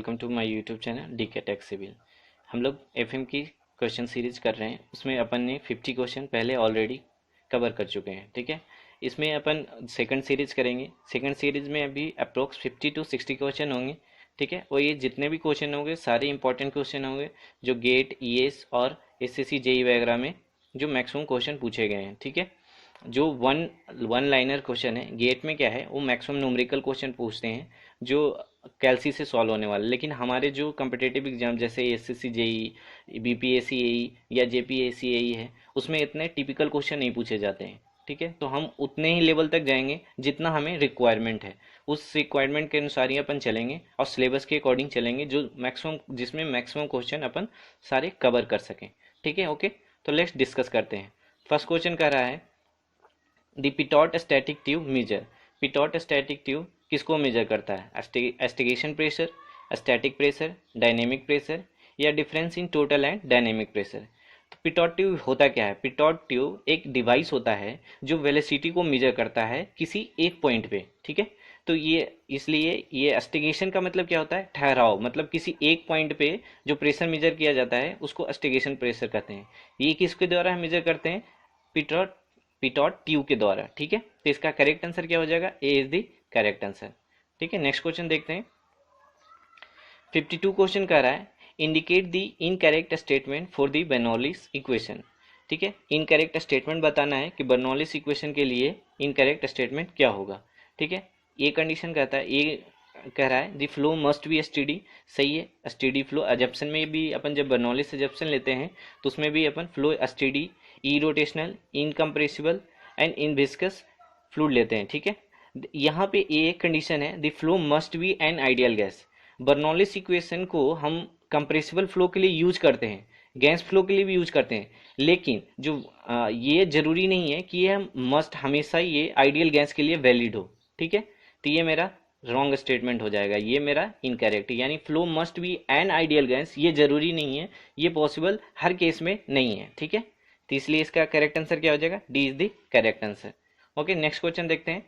Welcome to my YouTube channel DK tech civil. हम लोग FM की क्वेश्चन सीरीज कर रहे हैं। उसमें अपन ने 50 क्वेश्चन पहले ऑलरेडी कवर कर चुके हैं। ठीक है, इसमें अपन सेकंड सीरीज करेंगे। सेकंड सीरीज में अभी अप्रोक्स 50 to 60 क्वेश्चन होंगे। ठीक है, और ये जितने भी क्वेश्चन होंगे सारे इंपॉर्टेंट क्वेश्चन होंगे जो गेट, ईएस और एसएससी जेई वगैरह में जो मैक्सिमम क्वेश्चन पूछे गए हैं। ठीक है, जो वन लाइनर क्वेश्चन है गेट में क्या है, वो मैक्सिमम न्यूमेरिकल क्वेश्चन पूछते हैं जो कैलसी से सॉल्व होने वाले। लेकिन हमारे जो कम्पिटेटिव एग्जाम जैसे एसएससी जेई, बीपीएससी एई या जेपीएससी एई है, उसमें इतने टिपिकल क्वेश्चन नहीं पूछे जाते हैं। ठीक है, तो हम उतने ही लेवल तक जाएंगे जितना हमें रिक्वायरमेंट है। उस रिक्वायरमेंट के अनुसार ही अपन चलेंगे और सिलेबस के अकॉर्डिंग चलेंगे जो मैक्सिमम जिसमें मैक्सिमम क्वेश्चन अपन सारे कवर कर सकें। ठीक है, ओके, तो लेट्स डिस्कस करते हैं। फर्स्ट क्वेश्चन कह रहा है the pitot static tube measure. Pitot static tube किसको मेजर करता है? Stagnation pressure, static pressure, dynamic pressure या difference in total and dynamic pressure. तो पिटोट ट्यूब होता क्या है? पिटोट ट्यूब एक डिवाइस होता है जो वेलोसिटी को मेजर करता है किसी एक पॉइंट पे। ठीक है, तो ये इसलिए ये एस्टिगेशन का मतलब क्या होता है? ठहराव, मतलब किसी एक पॉइंट पे जो प्रेशर मेजर किया जाता है उसको एस्टिगेशन प्रेशर कहते हैं। ये किसके द्वारा मेजर करते हैं? पिटोट पिटोट ट्यूब के द्वारा। ठीक है, तो इसका करेक्ट आंसर क्या हो जाएगा? A is the correct answer. ठीक है, नेक्स्ट क्वेश्चन देखते हैं। 52 क्वेश्चन कर रहा है indicate the incorrect statement for the Bernoulli's equation. ठीक है, इनकरेक्ट स्टेटमेंट बताना है कि बर्नौलीज इक्वेशन के लिए इनकरेक्ट स्टेटमेंट क्या होगा। ठीक है, ये कंडीशन कहता है, ये कह रहा है the flow must B STD. सही है, एसटीडी फ्लो। एजप्शन में भी अपन जब बर्नौलीज एजप्शन लेते हैं तो उसमें भी अपन flow steady, irrotational, incompressible and inviscid fluid लेते हैं। ठीक है, यहाँ पे एक कंडीशन है the flow must be an ideal gas. Bernoulli's equation को हम कंप्रेसिबल फ्लो के लिए यूज करते हैं, गैस फ्लो के लिए भी यूज करते हैं, लेकिन जो ये जरूरी नहीं है कि ये मस्ट हमेशा ये आइडियल गैस के लिए वैलिड हो। ठीक है, तो ये मेरा रॉन्ग स्टेटमेंट हो जाएगा, ये मेरा इनकरेक्ट। यानी flow must be an ideal gas ये जरूरी नहीं है, ये पॉसिबल हर केस में नहीं है। ठीक है, तो इसलिए इसका करेक्ट आंसर क्या हो जाएगा? D is the correct answer. Okay, next question देखते हैं।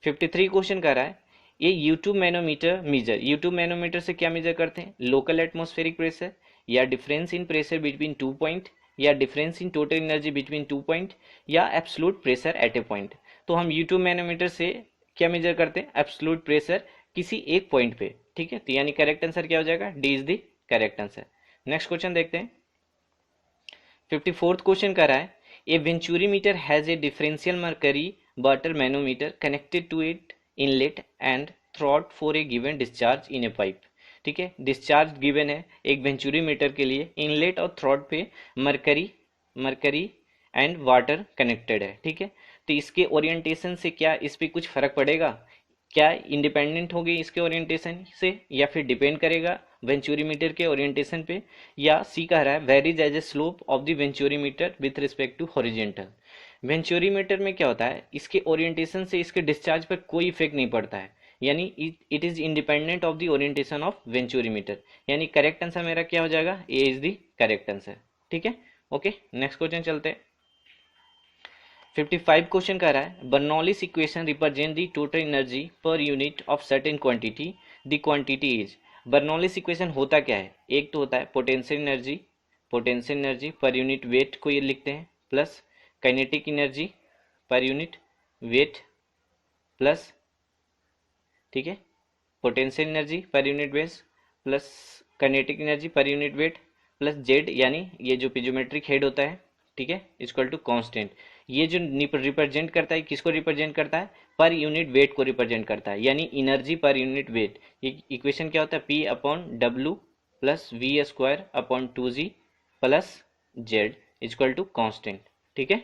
53 क्वेश्चन कर रहा है ये U tube manometer measure. U tube manometer से क्या मेजर करते हैं? लोकल एटमॉस्फेरिक प्रेशर या difference in pressure between 2 point या difference in total energy between 2 point या absolute pressure at a point. तो हम यूट्यूब मैनोमीटर से क्या मेजर करते हैं? एब्सोल्यूट प्रेशर किसी एक पॉइंट पे। ठीक है, तो यानी करेक्ट आंसर क्या हो जाएगा? D is the correct answer. Next question देखते हैं। 54th क्वेश्चन कर रहा है a venturi meter has a differential mercury water manometer connected to it inlet and throat for a given discharge in a pipe. ठीक है, discharge given है एक venturi meter के लिए, इनलेट और थ्रॉट पे मरकरी एंड वाटर कनेक्टेड है। ठीक है, तो इसके ओरिएंटेशन से क्या इस पे कुछ फर्क पड़ेगा? क्या इंडिपेंडेंट होगी इसके ओरिएंटेशन से या फिर डिपेंड करेगा वेंचुरी मीटर के ओरिएंटेशन पे? या सी कह रहा है varies as a slope of the venturi meter with respect to horizontal. Venturi meter में क्या होता है, इसके ओरिएंटेशन से इसके डिस्चार्ज पर कोई इफेक्ट नहीं पड़ता है, यानी it is independent of the orientation of venturi meter. यानी करेक्ट आंसर मेरा क्या हो जाएगा? A is the correct answer. ठीक है, ओके, नेक्स्ट क्वेश्चन चलते हैं। 55 क्वेश्चन कर रहा है Bernoulli's equation represent the total energy पर unit of certain quantity, the quantity is. Bernoulli's equation होता क्या है? एक तो होता है पोटेंशियल एनर्जी पर यूनिट वेट को ये लिखते हैं, प्लस काइनेटिक एनर्जी पर यूनिट वेट प्लस, ठीक है, पोटेंशियल एनर्जी पर unit weight plus kinetic energy पर यूनिट वेट प्लस जेड, यानी ये जो पिजोमेट्रिक हेड होता है, ठीक है, इक्वल टू कांस्टेंट। ये जो रिप्रेजेंट करता है किसको रिप्रेजेंट करता है? पर यूनिट वेट को रिप्रेजेंट करता है, यानी एनर्जी पर यूनिट वेट। ये इक्वेशन क्या होता है? P upon W plus V square upon 2G plus Z equal to constant. ठीक है,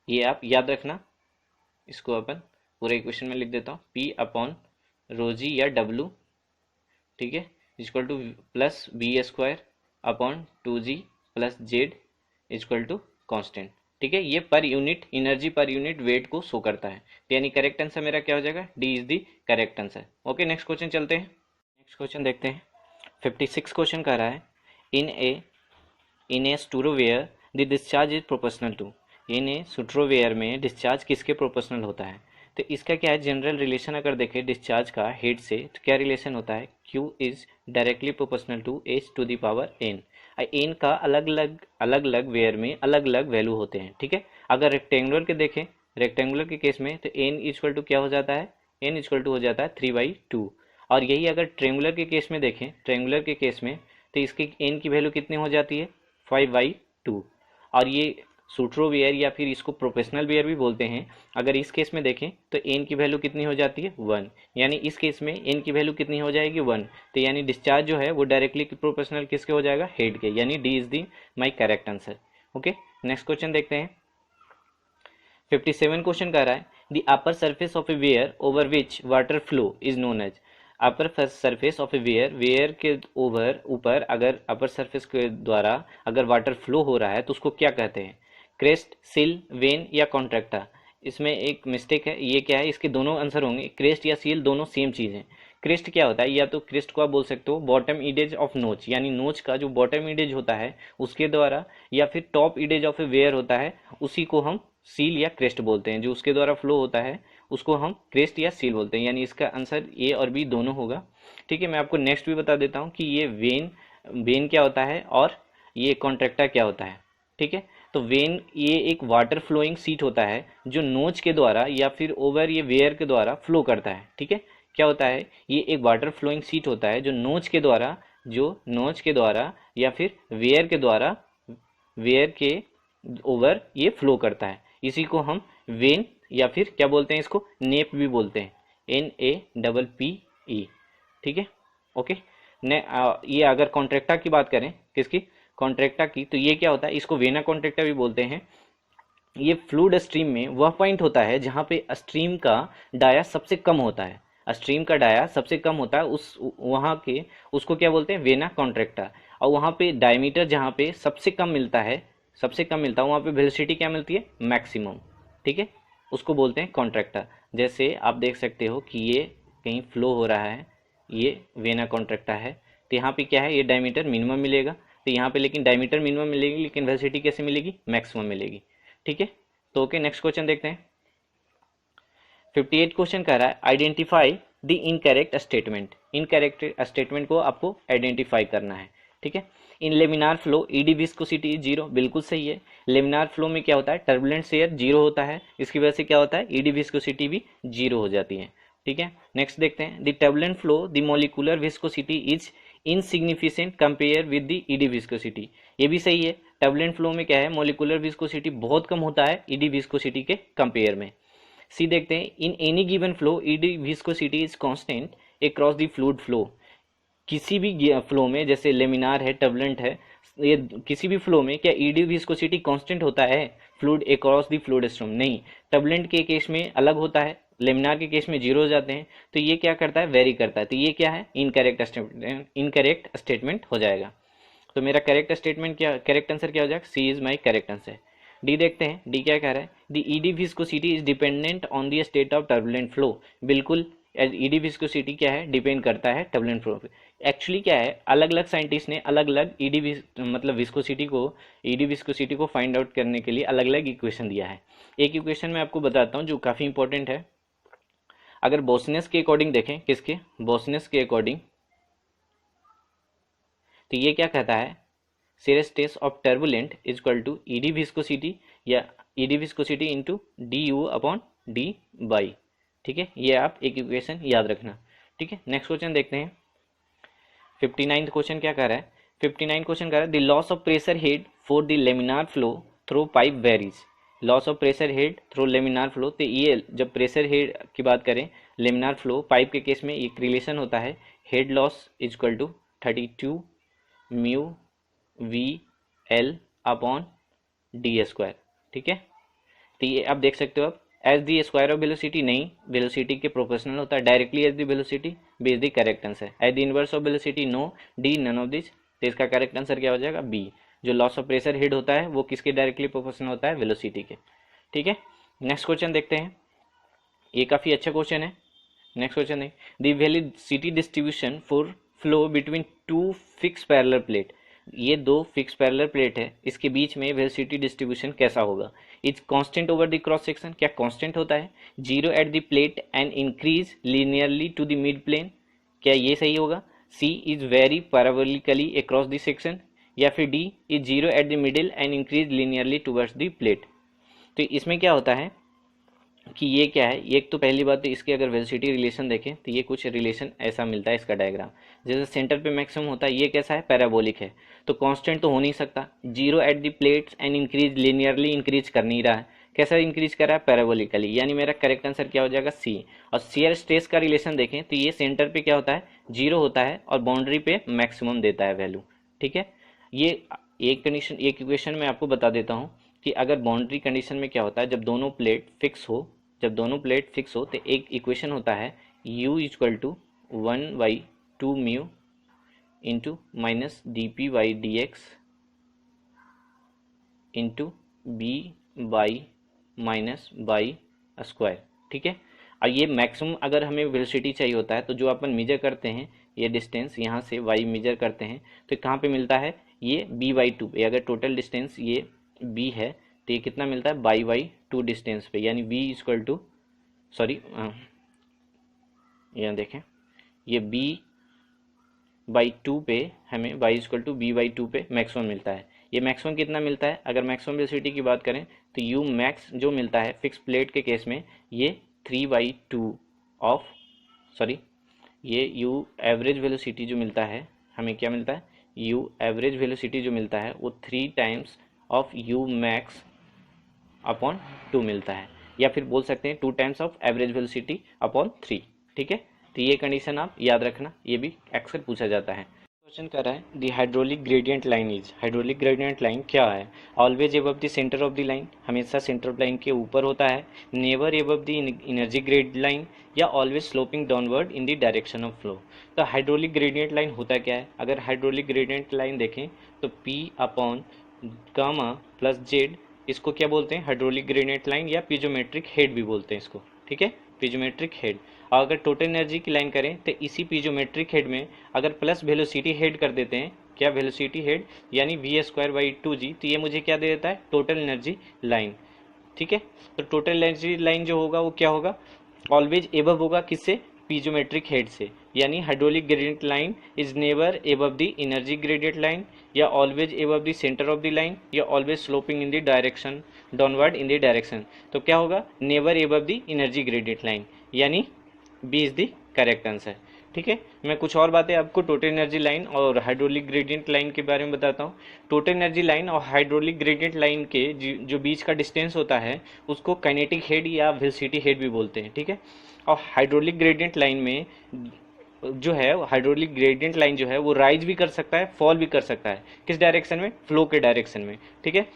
ये आप याद रखना, इसको अपन पूरे इक्वेशन में लिख देता हूँ, P अपॉन रो जी या W, ठीक है, equal to plus V square upon 2G plus Z equal to constant. ठीक है, ये पर यूनिट एनर्जी पर यूनिट वेट को शो करता है, यानी करेक्ट आंसर मेरा क्या हो जाएगा? D is the correct answer. Okay, next question चलते हैं। नेक्स्ट क्वेश्चन देखते हैं। 56 क्वेश्चन कह रहा है in a Sutro weir the discharge is proportional to. In a Sutro weir में डिस्चार्ज किसके प्रोपोर्शनल होता है? तो इसका क्या है जनरल रिलेशन, अगर देखें डिस्चार्ज का हेड से तो क्या रिलेशन होता है, Q is directly proportional to H to the power n। N का अलग अलग वेयर में अलग अलग वैल्यू होते हैं, ठीक है। अगर रेक्टेंगुलर के देखें, रेक्टेंगुलर के केस में तो n इक्वल टू क्या हो जाता है, n इक्वल टू हो जाता है 3/2। और यही अगर ट्रेंगुलर के केस में देखें, ट्रेंगुलर के केस में तो इसकी n की वैल्यू कितनी हो जाती है, 5/2। और ये सूट्रो वेयर या फिर इसको प्रोफेशनल वेयर भी बोलते हैं। अगर इस केस में देखें तो n की वैल्यू कितनी हो जाती है, 1। यानी इस केस में n की वैल्यू कितनी हो जाएगी, 1। तो यानी डिस्चार्ज जो है वो डायरेक्टली प्रोफेशनल किसके हो जाएगा, हेड के, यानी D is the my correct answer. Okay, next question देखते हैं। 57 क्वेश्चन कह रहा है the upper surface of a weir over which water flow is known as. Upper surface of a weir, weir के ऊपर अगर अपर सरफेस के द्वारा अगर वाटर फ्लो हो रहा है तो उसको क्या कहते हैं, क्रेस्ट, सिल, वेन या कॉन्ट्रैक्टा। इसमें एक मिस्टेक है, ये क्या है, इसके दोनों आंसर होंगे, क्रेस्ट या सील दोनों सेम चीज़ हैं। क्रेस्ट क्या होता है, या तो क्रेस्ट को आप बोल सकते हो बॉटम इडेज ऑफ नोच, यानी नोच का जो बॉटम इडेज होता है उसके द्वारा, या फिर टॉप इडेज ऑफ ए वेयर होता है उसी को हम सील या क्रेस्ट बोलते हैं। जो उसके द्वारा फ्लो होता है उसको हम क्रेस्ट या सील बोलते हैं, यानी इसका आंसर ए और बी दोनों होगा। ठीक है, मैं आपको नेक्स्ट भी बता देता हूँ कि ये वेन क्या होता है और ये कॉन्ट्रैक्टा क्या होता है। ठीक है, तो वेन ये एक वाटर फ्लोइंग सीट होता है जो नोच के द्वारा या फिर ओवर ये वेयर के द्वारा फ्लो करता है। ठीक है, क्या होता है, ये एक वाटर फ्लोइंग सीट होता है जो नोच के द्वारा या फिर वेयर के ओवर ये फ्लो करता है। इसी को हम वेन या फिर क्या बोलते हैं, इसको नेप भी बोलते हैं, NAPPE। ठीक है, ओके। ये अगर कॉन्ट्रैक्टा की बात करें, किसकी, कॉन्ट्रैक्टा की, तो ये क्या होता है, इसको वेना कॉन्ट्रैक्टा भी बोलते हैं। ये फ्लूइड स्ट्रीम में वह पॉइंट होता है जहाँ पे स्ट्रीम का डाया सबसे कम होता है, स्ट्रीम का डाया सबसे कम होता है, उस वहाँ के उसको क्या बोलते हैं, वेना कॉन्ट्रैक्टा। और वहाँ पे डायमीटर जहाँ पे सबसे कम मिलता है वहाँ पे वेलोसिटी क्या मिलती है, मैक्सिमम। ठीक है, उसको बोलते हैं कॉन्ट्रैक्टा। जैसे आप देख सकते हो कि ये कहीं फ्लो हो रहा है, ये वेना कॉन्ट्रैक्टा है, तो यहाँ पे क्या है, ये डायमीटर मिनिमम मिलेगा, तो यहाँ पे लेकिन डायमीटर मिनिमम मिलेगी लेकिन वेलोसिटी कैसे मिलेगी, मैक्सिमम मिलेगी। ठीक है, तो ओके, नेक्स्ट क्वेश्चन देखते हैं। 58 क्वेश्चन कह रहा है identify the incorrect statement. Incorrect statement को आपको आइडेंटिफाई करना है। ठीक है, इन लेमिनार फ्लो ईडी विस्कोसिटी 0, बिल्कुल सही है। लेमिनार फ्लो में क्या होता है, टर्बुलेंट एयर 0 होता है, इसकी वजह से क्या होता है, ईडी विस्कोसिटी भी 0 हो जाती है। ठीक है, नेक्स्ट देखते हैं। The turbulent flow the molecular viscosity is insignificant compare with the eddy viscosity, ये भी सही है। टर्बुलेंट फ्लो में क्या है, मोलिकुलर विस्कोसिटी बहुत कम होता है ईडी विस्कोसिटी के कंपेयर में। सी देखते हैं, in any given flow ED viscosity is constant across the fluid flow. किसी भी फ्लो में, जैसे लेमिनार है, टर्बुलेंट है, ये किसी भी फ्लो में क्या ईडी विस्कोसिटी कांस्टेंट होता है fluid across the fluid stream, नहीं। टर्बुलेंट के केस में अलग होता है, लेमिनार के केस में 0 हो जाते हैं, तो ये क्या करता है, वेरी करता है। तो ये क्या है, इनकरेक्ट स्टेटमेंट हो जाएगा। तो मेरा करेक्ट आंसर क्या हो जाएगा, C is my correct answer. D देखते हैं, डी क्या कह रहा है, the eddy viscosity is dependent on the state of turbulent flow. बिल्कुल, ईडी विस्कोसिटी क्या है, डिपेंड करता है टर्बुलेंट फ्लो पे। एक्चुअली क्या है, अलग अलग साइंटिस्ट ने अलग अलग मतलब ईडी विस्कोसिटी को फाइंड आउट करने के लिए अलग अलग इक्वेशन दिया है। एक इक्वेशन मैं आपको बताता हूँ जो काफ़ी इंपॉर्टेंट है। अगर बोसनियस के अकॉर्डिंग देखें, किसके, बोसनियस के अकॉर्डिंग, तो ये क्या कहता है, shear stress of turbulent is equal to ED viscosity या ED viscosity into du upon dy। ठीक है, ये आप एक इक्वेशन याद रखना। ठीक है, नेक्स्ट क्वेश्चन देखते हैं। 59 क्वेश्चन क्या कह रहा है, 59 क्वेश्चन कह रहा है the loss of pressure head for the laminar flow through pipe varies. Loss of pressure head through laminar flow, तो ये जब प्रेशर हेड की बात करें, लेमिनार फ्लो पाइप के केस में एक रिलेशन होता है, head loss is equal to 32 mu VL अपॉन D²। ठीक है, तो ये आप देख सकते हो, आप as the square of velocity नहीं, वेलोसिटी के प्रोपोर्शनल होता है, directly as the velocity B is the correct answer. As the inverse of velocity no, D none of this, तो इसका करेक्ट आंसर क्या हो जाएगा, बी। जो लॉस ऑफ प्रेशर हेड होता है वो किसके डायरेक्टली प्रोपोर्शनल होता है, वेलोसिटी के। ठीक है, नेक्स्ट क्वेश्चन देखते हैं, ये काफ़ी अच्छा क्वेश्चन है। नेक्स्ट क्वेश्चन है the velocity distribution for flow between two fix parallel plate. ये दो फिक्स पैरेलल प्लेट है, इसके बीच में वेलोसिटी डिस्ट्रीब्यूशन कैसा होगा? Is constant over the cross section, क्या कांस्टेंट होता है? Zero at the plate and increase linearly to the mid plane, क्या ये सही होगा? C is very parabolically across the section, या फिर D is zero at the middle and increase linearly towards the plate. तो इसमें क्या होता है कि ये क्या है, एक तो पहली बात तो इसके अगर वेलोसिटी रिलेशन देखें तो ये कुछ रिलेशन ऐसा मिलता है इसका डायग्राम, जैसे सेंटर पे मैक्सिमम होता है, ये कैसा है, पैराबोलिक है, तो कांस्टेंट तो हो नहीं सकता। Zero at the plates and increase linearly, increase कर नहीं रहा है, कैसा इंक्रीज कर रहा है, पैराबोलिकली, यानी मेरा करेक्ट आंसर क्या हो जाएगा, सी। और शियर स्ट्रेस का रिलेशन देखें तो ये सेंटर पे क्या होता है, जीरो होता है, और बाउंड्री पे मैक्सिमम देता है वैल्यू, ठीक है। ये एक कंडीशन, एक इक्वेशन में आपको बता देता हूँ कि अगर बाउंड्री कंडीशन में क्या होता है, जब दोनों प्लेट फिक्स हो, जब दोनों प्लेट फिक्स हो तो एक इक्वेशन होता है u equal to 1/2 mu into minus D P by D X into B by minus by square, ठीक है। और ये मैक्सिमम अगर हमें वेलोसिटी चाहिए होता है तो जो अपन मेजर करते हैं, ये डिस्टेंस यहाँ से y मेजर करते हैं तो कहाँ पे मिलता है, ये b/2 पे, अगर टोटल डिस्टेंस ये b है तो ये कितना मिलता है, y/2 डिस्टेंस पे, यानी v इक्वल टू, सॉरी यहाँ देखें, ये b/2 पे हमें y इक्वल टू b/2 पे मैक्सिमम मिलता है। ये मैक्सिमम कितना मिलता है, अगर मैक्सिमम वेलोसिटी की बात करें तो u मैक्स जो मिलता है फिक्स प्लेट के केस में, ये 3/2 ऑफ, सॉरी ये u एवरेज वेलोसिटी जो मिलता है, हमें क्या मिलता है, u एवरेज वेलोसिटी जो मिलता है वो 3 times of u max upon 2 मिलता है, या फिर बोल सकते हैं 2 times of average velocity upon 3, ठीक है। तो ये कंडीशन आप याद रखना, ये भी अक्सर पूछा जाता है। क्वेश्चन कर रहा है the hydraulic gradient line is, hydraulic gradient line क्या है, always above the centre of the line, हमेशा सेंटर ऑफ लाइन के ऊपर होता है, never above the energy grade line, या always sloping downward in the direction of flow. तो hydraulic gradient line होता क्या है, अगर हाइड्रोलिक ग्रेडियंट लाइन देखें तो P upon gamma plus Z, इसको क्या बोलते हैं, हाइड्रोलिक ग्रेडियंट लाइन, या पीजोमेट्रिक हेड भी बोलते हैं इसको, ठीक है, पीजोमेट्रिक हेड। और अगर टोटल एनर्जी की लाइन करें तो इसी पीजोमेट्रिक हेड में अगर प्लस वेलोसिटी हेड कर देते हैं, क्या वेलोसिटी हेड, यानी v²/2g, तो ये मुझे क्या दे देता है, टोटल एनर्जी लाइन, ठीक है। तो टोटल एनर्जी लाइन जो होगा वो क्या होगा, ऑलवेज एबव होगा, किससे, पीजोमेट्रिक हेड से, यानी hydraulic gradient line is never above the energy gradient line, या always above the centre of the line, या always sloping in the direction downward in the direction. तो क्या होगा, never above the energy gradient line, यानी B is the correct answer, ठीक है। मैं कुछ और बातें आपको टोटल एनर्जी लाइन और हाइड्रोलिक ग्रेडियंट लाइन के बारे में बताता हूँ। टोटल एनर्जी लाइन और हाइड्रोलिक ग्रेडियंट लाइन के जो बीच का डिस्टेंस होता है उसको काइनेटिक हेड या वेलोसिटी हेड भी बोलते हैं, ठीक है। और हाइड्रोलिक ग्रेडियंट लाइन में जो है, हाइड्रोलिक ग्रेडियंट लाइन जो है वो राइज भी कर सकता है, फॉल भी कर सकता है, किस डायरेक्शन में, फ्लो के डायरेक्शन में, ठीक है।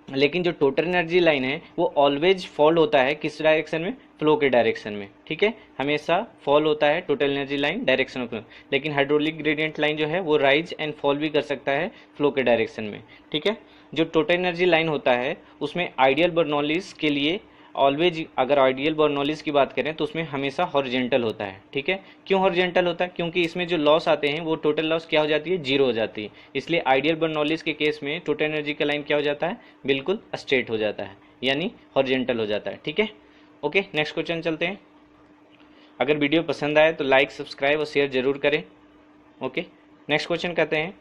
लेकिन जो टोटल एनर्जी लाइन है वो ऑलवेज फॉल होता है, किस डायरेक्शन में, फ्लो के डायरेक्शन में, ठीक है, हमेशा फॉल होता है total energy line direction of. लेकिन हाइड्रोलिक ग्रेडियंट लाइन जो है वो राइज एंड फॉल भी कर सकता है फ्लो के डायरेक्शन में, ठीक है। जो टोटल एनर्जी लाइन होता है उसमें आइडियल बर्नौलीज के लिए ऑलवेज, अगर आइडियल बर्नौलीज की बात करें तो उसमें हमेशा हॉरिजेंटल होता है, ठीक है। क्यों हॉरिजेंटल होता है, क्योंकि इसमें जो लॉस आते हैं वो टोटल लॉस क्या हो जाती है, जीरो हो जाती है, इसलिए आइडियल बर्नौलीज के केस में टोटल एनर्जी का लाइन क्या हो जाता है, बिल्कुल स्ट्रेट हो जाता है, यानी हॉरिजेंटल हो जाता है, ठीक है। ओके, नेक्स्ट क्वेश्चन चलते हैं। अगर वीडियो पसंद आए तो लाइक, सब्सक्राइब और शेयर जरूर करें। ओके, नेक्स्ट क्वेश्चन करते हैं।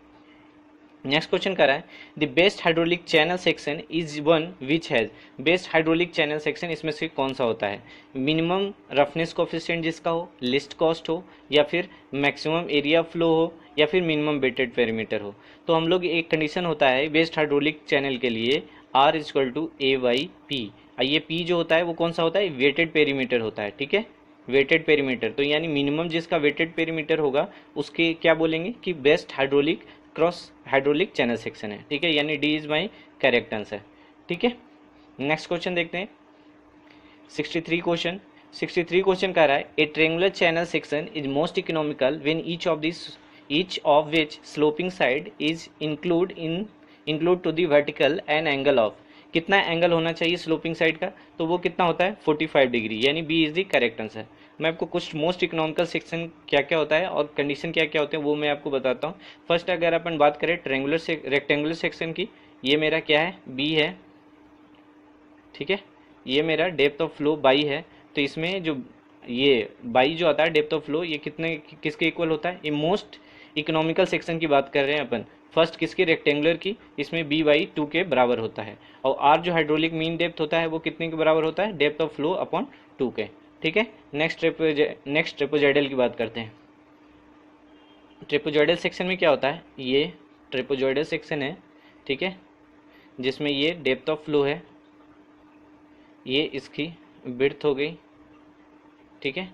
नेक्स्ट क्वेश्चन कर रहा है the best hydraulic channel section is one which has, best hydraulic channel section इसमें से कौन सा होता है, मिनिमम रफनेस कोफिशिएंट जिसका हो, लिस्ट कॉस्ट हो, या फिर मैक्सिमम एरिया फ्लो हो, या फिर मिनिमम वेटेड पेरीमीटर हो। तो हम लोग एक कंडीशन होता है बेस्ट हाइड्रोलिक चैनल के लिए, R इक्वल टू A/P। ये P जो होता है वो कौन सा होता है, वेटेड पेरीमीटर होता है, ठीक है, वेटेड पेरीमीटर। तो यानी मिनिमम जिसका वेटेड पेरीमीटर होगा उसके क्या बोलेंगे कि best hydraulic cross hydraulic channel section है, ठीक है, यानी D is my correct answer, ठीक है। नेक्स्ट क्वेश्चन देखते हैं 63 क्वेश्चन। 63 क्वेश्चन कह रहा है a triangular channel section is most economical when each of which sloping side is include to the vertical an angle of, कितना एंगल होना चाहिए स्लोपिंग साइड का, तो वो कितना होता है 45 डिग्री, यानी B is the correct answer. मैं आपको कुछ मोस्ट इकोनॉमिकल सेक्शन क्या क्या होता है और कंडीशन क्या क्या होते हैं वो मैं आपको बताता हूँ। फर्स्ट अगर अपन बात करें रेक्टेंगुलर सेक्शन की, ये मेरा क्या है, बी है, ठीक है, ये मेरा डेप्थ ऑफ फ्लो बाई है। तो इसमें जो ये बाई जो आता है डेप्थ ऑफ फ्लो, ये कितने किसके इक्वल होता है, ये मोस्ट इकोनॉमिकल सेक्शन की बात कर रहे हैं अपन। फर्स्ट किसकी, रेक्टेंगुलर की, इसमें बी बाई 2 के बराबर होता है। और आर जो हाइड्रोलिक मीन डेप्थ होता है वो कितने के बराबर होता है, डेप्थ ऑफ फ्लो अपॉन 2 के, ठीक है। नेक्स्ट ट्रेपोजाइडल की बात करते हैं। ट्रेपोजाइडल सेक्शन में क्या होता है, ये ट्रेपोजाइडल सेक्शन है, ठीक है, जिसमें ये डेप्थ ऑफ फ्लो है, ये इसकी विड्थ हो गई, ठीक है।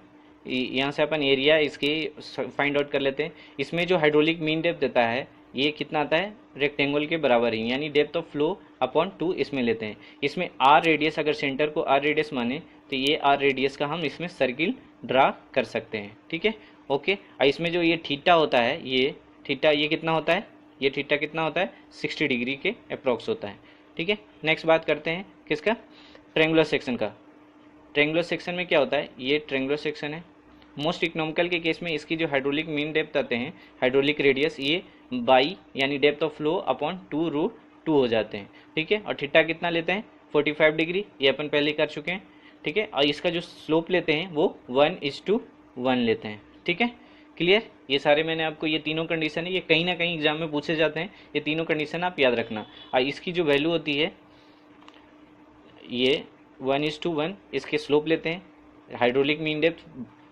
यहाँ से अपन एरिया इसकी फाइंड आउट कर लेते हैं। इसमें जो हाइड्रोलिक मीन डेप्थ देता है ये कितना आता है, रेक्टेंगल के बराबर ही, यानी डेप्थ ऑफ फ्लो अपॉन 2 इसमें लेते हैं। इसमें आर रेडियस, अगर सेंटर को आर रेडियस माने तो ये आर रेडियस का हम इसमें सर्किल ड्रा कर सकते हैं, ठीक है, ओके। और इसमें जो ये थीटा होता है, ये थीटा ये कितना होता है, ये थीटा कितना होता है, 60 डिग्री के अप्रॉक्स होता है, ठीक है। नेक्स्ट बात करते हैं किसका, ट्रेंगुलर सेक्शन का। ट्रेंगुलर सेक्शन में क्या होता है, ये ट्रेंगुलर सेक्शन है। मोस्ट इकोनॉमिकल के केस में इसकी जो हाइड्रोलिक मीन डेप्थ आते हैं, हाइड्रोलिक रेडियस, ये बाई यानी डेप्थ ऑफ फ्लो अपॉन 2√2 हो जाते हैं, ठीक है। और थीटा कितना लेते हैं, 45 डिग्री, ये अपन पहले कर चुके हैं, ठीक है। और इसका जो स्लोप लेते हैं वो 1:1 लेते हैं, ठीक है, क्लियर। ये सारे मैंने आपको, ये तीनों कंडीशन है, ये कहीं ना कहीं एग्जाम में पूछे जाते हैं, ये तीनों कंडीशन आप याद रखना। और इसकी जो वैल्यू होती है ये 1:1, इसके स्लोप लेते हैं, hydraulic mean depth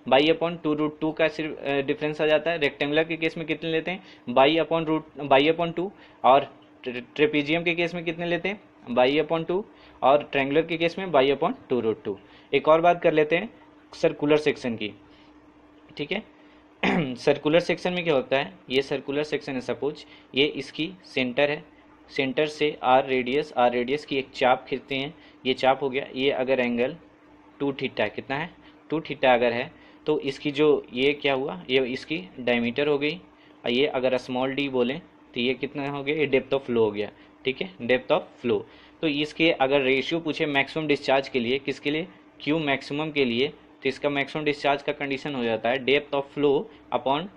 by upon 2√2 का सिर्फ डिफरेंस आ जाता है। रेक्टेंगुलर के केस में कितने लेते हैं, बाई अपॉन 2, और ट्रेपीजियम के केस में कितने लेते हैं, बाई अपॉन 2, और ट्रेंगुलर के केस में बाई अपॉन 2√2। एक और बात कर लेते हैं सर्कुलर सेक्शन की, ठीक है। सर्कुलर सेक्शन में क्या होता है, ये सर्कुलर सेक्शन है, सपोज ये इसकी सेंटर है, सेंटर से आर रेडियस की एक चाप खींचते हैं, ये चाप हो गया। ये अगर एंगल 2 थीटा कितना है, 2 थीटा अगर है तो इसकी जो ये क्या हुआ, ये इसकी डायमीटर हो गई। और ये अगर स्मॉल डी बोलें तो ये कितना हो गया, ये डेप्थ ऑफ फ्लो हो गया, ठीक है, डेप्थ ऑफ फ्लो। तो इसके अगर रेशियो पूछे मैक्सिमम डिस्चार्ज के लिए, किसके लिए, क्यू मैक्सिमम के लिए, तो इसका मैक्सिमम डिस्चार्ज का कंडीशन हो जाता है depth of flow upon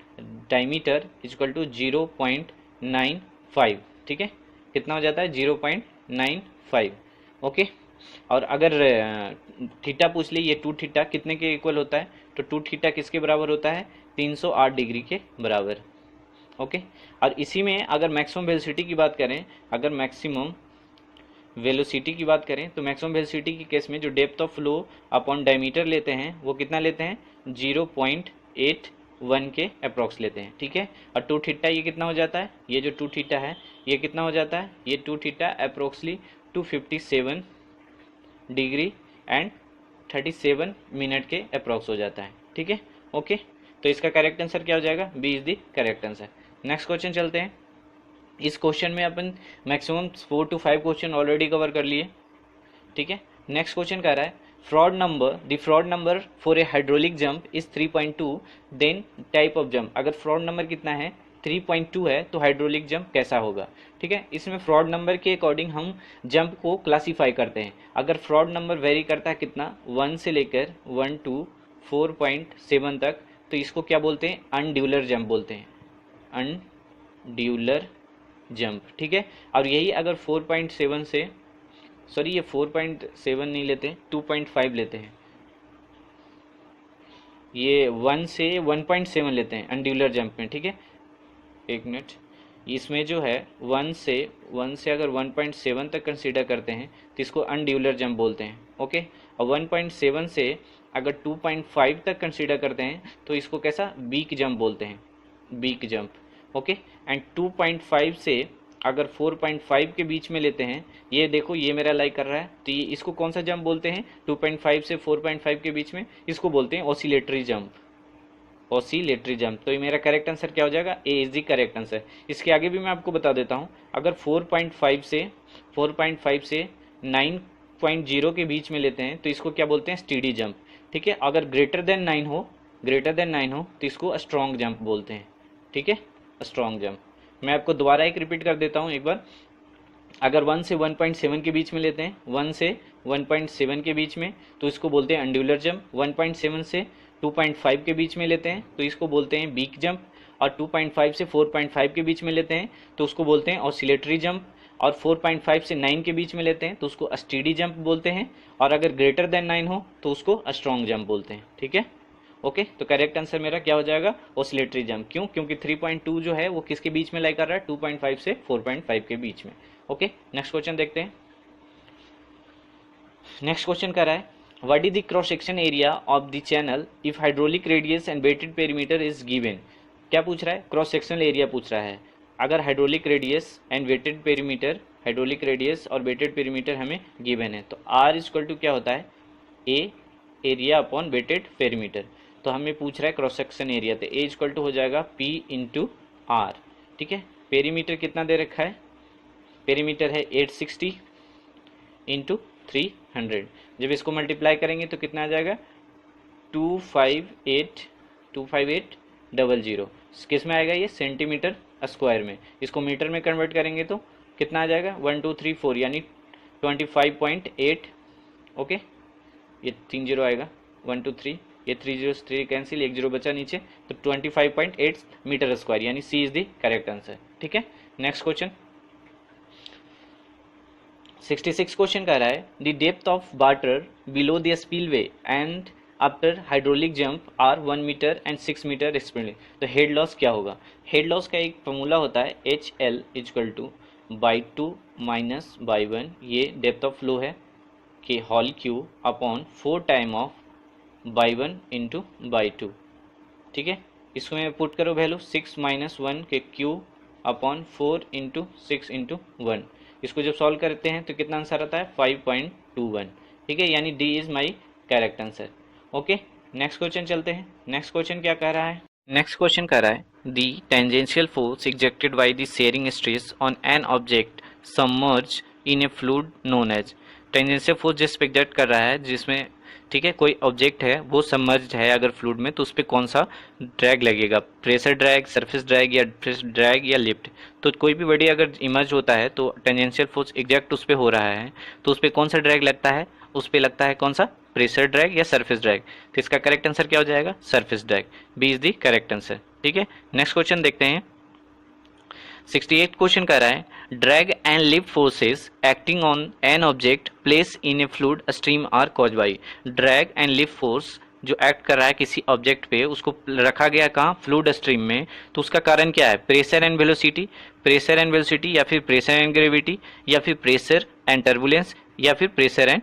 diameter equal to 0.95, ठीक है, कितना हो जाता है 0.95, ओके। और अगर थीटा पूछ ली, ये 2 थीटा कितने के इक्वल होता है, तो 2 थीटा किसके बराबर होता है, 308 डिग्री के बराबर, ओके। और इसी में अगर मैक्सिमम वेलोसिटी की बात करें, अगर मैक्सिमम वेलोसिटी की बात करें तो मैक्सिमम वेलोसिटी के केस में जो depth of flow upon diameter लेते हैं वो कितना लेते हैं, 0.81 के अप्रॉक्स लेते हैं, ठीक है। और 2 थीटा ये कितना हो जाता है, ये जो 2 थीटा है ये कितना हो जाता है, ये 2 theta approximately 257 degree and 37 minute के अप्रॉक्स हो जाता है, ठीक है, ओके। तो इसका करेक्ट आंसर क्या हो जाएगा, B is the correct answer. Next question चलते हैं। इस क्वेश्चन में अपन maximum 4 to 5 question already cover कर लिए, ठीक है। नेक्स्ट क्वेश्चन कह रहा है the Froude number for a hydraulic jump is 3.2, then type of jump. अगर फ्रॉड नंबर कितना है, 3.2 है, तो हाइड्रोलिक जंप कैसा होगा, ठीक है। इसमें फ्रॉड नंबर के अकॉर्डिंग हम जंप को क्लासीफाई करते हैं। अगर फ्रॉड नंबर वेरी करता है कितना, 1 से लेकर 1 to 4.7 तक, तो इसको क्या बोलते हैं, अनड्यूलर जंप बोलते हैं, अनड्यूलर जंप, ठीक है। और यही अगर 4.7 से, सॉरी ये 4.7 नहीं लेते, 2.5 लेते हैं, ये 1 से 1.7 लेते हैं अनड्यूलर जंप में, ठीक है। एक मिनट, इसमें जो है 1 से अगर 1.7 तक कंसीडर करते हैं तो इसको अनड्यूलर जंप बोलते हैं, ओके। और 1.7 से अगर 2.5 तक कंसीडर करते हैं तो इसको कैसा, बीक जंप बोलते हैं, बीक जंप, ओके। एंड 2.5 से अगर 4.5 के बीच में लेते हैं, ये देखो ये मेरा लाइक कर रहा है, तो ये इसको कौन सा जंप बोलते हैं, 2.5 से 4.5 के बीच में, इसको बोलते हैं ऑसिलेटरी जंप, ऑसिलेटरी जंप। तो ये मेरा करेक्ट आंसर क्या हो जाएगा, A is the correct answer. इसके आगे भी मैं आपको बता देता हूँ, अगर 4.5 से 9.0 के बीच में लेते हैं तो इसको क्या बोलते हैं, स्टीडी जंप, ठीक है। अगर ग्रेटर देन 9 हो तो इसको स्ट्रॉन्ग जंप बोलते हैं, ठीक है, स्ट्रॉन्ग जंप। मैं आपको दोबारा एक रिपीट कर देता हूँ एक बार। अगर 1 से 1.7 के बीच में लेते हैं, 1 से 1.7 के बीच में, तो इसको बोलते हैं अनड्यूलर जंप। 1.7 से 2.5 के बीच में लेते हैं तो इसको बोलते हैं बीक जंप, और 2.5 से 4.5 के बीच में लेते हैं तो उसको बोलते हैं ऑसिलेटरी जंप, और 4.5 से 9 के बीच में लेते हैं तो उसको स्टीडी जंप बोलते हैं, और अगर ग्रेटर देन 9 हो तो उसको स्ट्रॉन्ग जंप बोलते हैं। ठीक है, ओके। तो करेक्ट आंसर मेरा क्या हो जाएगा, ऑसिलेटरी जंप। क्यों? क्योंकि 3.2 जो है वो किसके बीच में लाई कर रहा है, 2.5 से 4.5 के बीच में। ओके, नेक्स्ट क्वेश्चन देखते हैं। नेक्स्ट क्वेश्चन कर रहा है, what is the cross section area of the channel if hydraulic radius and wetted perimeter is given. क्या पूछ रहा है, क्रॉस सेक्शनल एरिया पूछ रहा है। अगर hydraulic radius and wetted perimeter, hydraulic radius और वेटेड पेरीमीटर हमें गिवन है तो आर इक्वल टू क्या होता है, ए एरिया अपॉन वेटेड पेरीमीटर। तो हमें पूछ रहा है क्रॉस सेक्शन एरिया, तो ए इक्वल टू हो जाएगा पी इंटू आर। ठीक है, पेरीमीटर कितना दे रखा है, पेरीमीटर है 860 इंटू 300। जब इसको मल्टीप्लाई करेंगे तो कितना आ जाएगा, 25800। किस में आएगा ये, सेंटीमीटर स्क्वायर में। इसको मीटर में कन्वर्ट करेंगे तो कितना आ जाएगा, 1234 यानी 25.8। ओके, ये 3 जीरो आएगा, 123, ये 3 0 3 कैंसिल, 1 जीरो बचा नीचे, तो 25.8 मीटर स्क्वायर यानी C is the correct answer. ठीक है, नेक्स्ट क्वेश्चन 66 क्वेश्चन कह रहा है, the depth of water below the spillway and after hydraulic jump are 1 meter and 6 meter respectively. तो हेड लॉस क्या होगा, हेड लॉस का एक फॉर्मूला होता है HL equal to by 2 minus by 1, ये डेप्थ ऑफ फ्लो है कि whole cube upon 4 time of by 1 into by 2। ठीक है, इसमें पुट करो वैल्यू 6 माइनस 1 के क्यू अपॉन 4 इंटू 6 इंटू 1। इसको जब सॉल्व करते हैं तो कितना आंसर आता है, 5.21। ठीक है, यानी D is my correct answer. Okay, next question चलते हैं। नेक्स्ट क्वेश्चन क्या कह रहा है, नेक्स्ट क्वेश्चन कह रहा है, the tangential force exacted by the shearing stress on an object submerge in a fluid known as. Tangential force जिस पे एग्जर्ट कर रहा है, जिसमें ठीक है कोई ऑब्जेक्ट है वो सबमर्ज्ड है अगर फ्लूइड में, तो उस पर कौन सा ड्रैग लगेगा, प्रेशर ड्रैग, सरफेस ड्रैग या ड्रैग या लिफ्ट। तो कोई भी बॉडी अगर इमर्ज होता है तो टेंजेंशियल फोर्स एग्जैक्ट उस पर हो रहा है तो उस पर कौन सा ड्रैग लगता है, उस पर लगता है कौन सा, प्रेशर ड्रैग या सरफेस ड्रैग। तो इसका करेक्ट आंसर क्या हो जाएगा, surface drag, B is the correct answer. ठीक है, नेक्स्ट क्वेश्चन देखते हैं। 68 क्वेश्चन कर रहा है, drag and lift forces acting on an object place in a fluid stream are cause by. Drag and lift force जो एक्ट कर रहा है किसी ऑब्जेक्ट पे, उसको रखा गया कहाँ, फ्लूइड स्ट्रीम में, तो उसका कारण क्या है, pressure and velocity, pressure and velocity या फिर प्रेशर एंड ग्रेविटी या फिर प्रेशर एंड टर्बुलेंस या फिर pressure and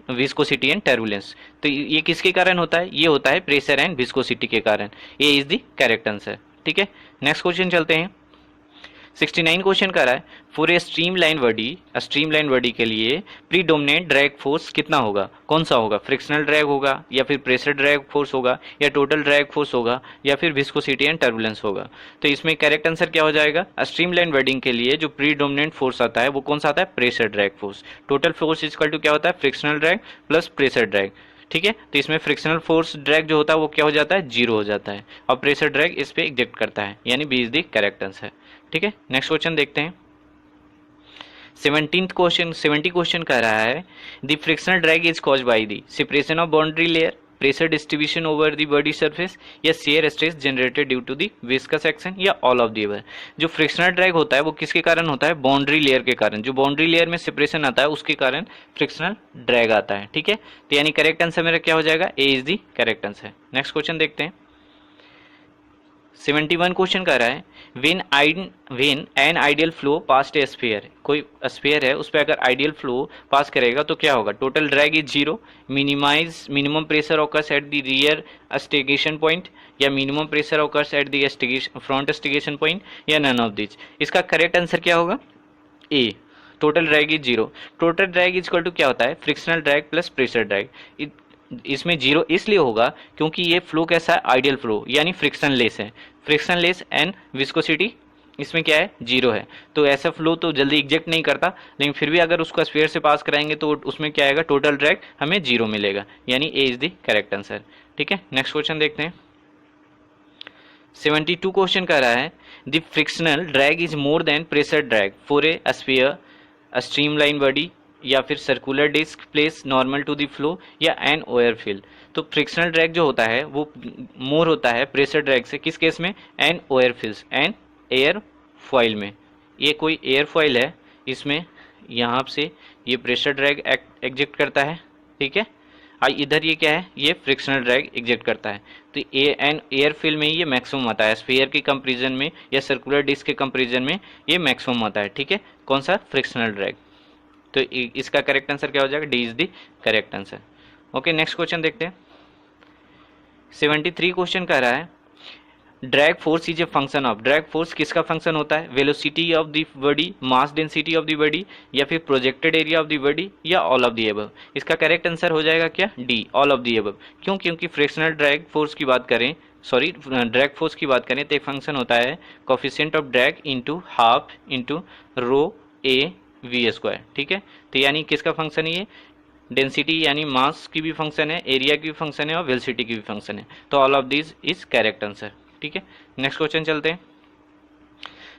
viscosity and turbulence. तो ये किसके कारण होता है, ये होता है प्रेशर एंड विस्कोसिटी के कारण। ये इज द करेक्ट आंसर। ठीक है, नेक्स्ट क्वेश्चन चलते हैं। 69 क्वेश्चन कर रहा है, फॉर ए स्ट्रीमलाइन बॉडी के लिए प्रीडोमिनेंट ड्रैग फोर्स कितना होगा, कौन सा होगा, फ्रिक्शनल ड्रैग होगा या फिर प्रेशर ड्रैग फोर्स होगा या टोटल ड्रैग फोर्स होगा या फिर विस्कोसिटी एंड टर्बुलेंस होगा। तो इसमें करेक्ट आंसर क्या हो जाएगा, स्ट्रीमलाइन बॉडी के लिए जो प्रीडोमिनेंट फोर्स आता है वो कौन सा आता है, pressure drag force. Total force equal to क्या होता है, frictional drag plus pressure drag. ठीक है, तो इसमें फ्रिक्शनल फोर्स ड्रैग जो होता है वो क्या हो जाता है, 0 हो जाता है, और प्रेशर ड्रैग इस पे एग्जेक्ट करता है, यानी B is the correct answer. ठीक है, नेक्स्ट क्वेश्चन देखते हैं। 70 क्वेश्चन कह रहा है, the frictional drag is caused by the separation of boundary layer, pressure distribution over the body surface या shear stress generated due to the viscous action या all of the above. जो frictional drag होता है वो किसके कारण होता है, बाउंड्री लेयर के कारण। जो बाउंड्री लेयर में सेपरेशन आता है उसके कारण फ्रिक्शनल ड्रैग आता है। ठीक है, तो यानी करेक्ट आंसर मेरा क्या हो जाएगा, A is the correct answer. Next question देखते हैं। 71 क्वेश्चन कर रहा है, when an ideal flow past a sphere, कोई स्फीयर है उस पर अगर आइडियल फ्लो पास करेगा तो क्या होगा, total drag is 0, minimum pressure occurs at the rear stagnation point या minimum pressure occurs at the front stagnation point या नन ऑफ दिस। इसका करेक्ट आंसर क्या होगा, A, total drag is 0। Total drag is equal to क्या होता है, frictional drag plus pressure drag. इसमें 0 इसलिए होगा क्योंकि ये फ्लो कैसा है, आइडियल फ्लो यानी फ्रिक्शन लेस है, फ्रिक्शन लेस एंड विस्कोसिटी इसमें क्या है, 0 है। तो ऐसा फ्लो तो जल्दी एग्जेक्ट नहीं करता, लेकिन फिर भी अगर उसको स्फीयर से पास कराएंगे तो उसमें क्या आएगा, टोटल ड्रैग हमें 0 मिलेगा, यानी A is the correct answer. ठीक है, नेक्स्ट क्वेश्चन देखते हैं। 72 क्वेश्चन कह रहा है, the frictional drag is more than pressure drag for a sphere, a streamline body या फिर circular disc place normal to the flow, या एन ओयर फिल। तो फ्रिक्शनल ड्रैग जो होता है वो मोर होता है प्रेशर ड्रैग से, किस केस में, एन ओयर फिल्स, एन एयर फॉइल में। ये कोई एयर फॉइल है, इसमें यहाँ से ये प्रेशर ड्रैग एग्जिट करता है, ठीक है। इधर ये क्या है, ये फ्रिक्शनल ड्रैग एग्जिट करता है। तो एन एयर फिल में ये मैक्सिमम आता है, स्फीयर के कंपेरिजन में या सर्कुलर डिस्क के कंपेरिजन में ये मैक्सिमम आता है, ठीक है। कौन सा, फ्रिक्शनल ड्रैग। तो इसका करेक्ट आंसर क्या हो जाएगा, D is the correct answer. Okay, next question देखते हैं। 73 क्वेश्चन कह रहा है drag force is a function of, drag force किसका फंक्शन होता है, velocity of the body, mass density of the body, या फिर projected area of the body, या ऑल ऑफ द अबव। इसका करेक्ट आंसर हो जाएगा क्या, D, all of the above. क्यों, क्योंकि फ्रिक्शनल ड्रैग फोर्स की बात करें, सॉरी ड्रैग फोर्स की बात करें तो एक फंक्शन होता है coefficient of drag into half into rho A V square, ठीक है। तो यानी किसका फंक्शन है ये, डेंसिटी यानी मास की भी फंक्शन है, एरिया की भी फंक्शन है और वेलोसिटी की भी फंक्शन है। तो all of this is correct answer, ठीक है। नेक्स्ट क्वेश्चन चलते हैं।